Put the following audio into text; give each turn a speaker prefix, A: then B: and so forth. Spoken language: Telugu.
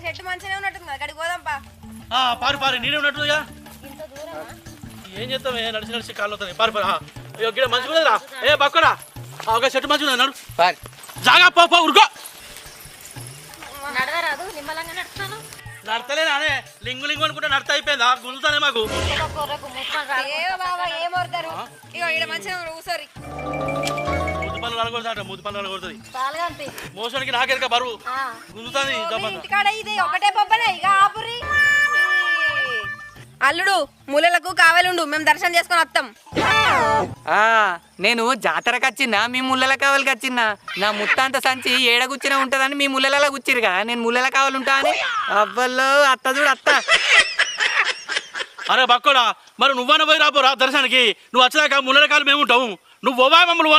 A: చెట్టు మంచిగానే ఉన్నట్టుంది అక్కడికి పోదాంపా.
B: పారి పారి నీడే ఉన్నట్టుగా. ఏం చేస్తాం నడిచి నడిచి కాళ్ళు అవుతుంది. పారి పారి గిడ మంచిగా ఉన్నదిరా. ఏ బక్కడా ఒక చెట్టు మంచిగా ఉన్నది నడు. జాగా పో ఉరుకో.
A: నడవరాదు నిమ్మలంగా నడుస్తాను.
B: నడతలేనా అనే లింగు లింగు అనుకుంటే నడత అయిపోయిందా గుంజుతానే మాకు.
A: ఏమోరుతారు ఇగో ఇక్కడ మంచిగా కూసోరి.
B: ముద్దు పనులు అడగొడతాట. ముద్దు పనులు అడగొడుతుంది. మోసానికి నాకెరక బరువు గుంజుతుంది.
A: ఇంటికాడ ఇది ఒకటే పబ్బనే ఇక ఆపురి. అల్లుడు మూలలకు కావాలండు మేము దర్శనం చేసుకొని వస్తాం.
C: నేను జాతరకు వచ్చినా మీ ముళ్ళల కావాలికి వచ్చినా నా ముత్తంత సంచి ఏడగుచ్చిన ఉంటదని మీ ముళ్ళలా గుచ్చిరుగా నేను ముళ్ళల కావాలి ఉంటా అని అవ్వల్లో అత్త చూడు అత్త.
B: అరే బక్కడా మరి నువ్వన్న పోయి రాపోరా దర్శనానికి. నువ్వు వచ్చాక ముళ్ళ కాలు మేము ఉంటాము. నువ్వు మమ్మల్ని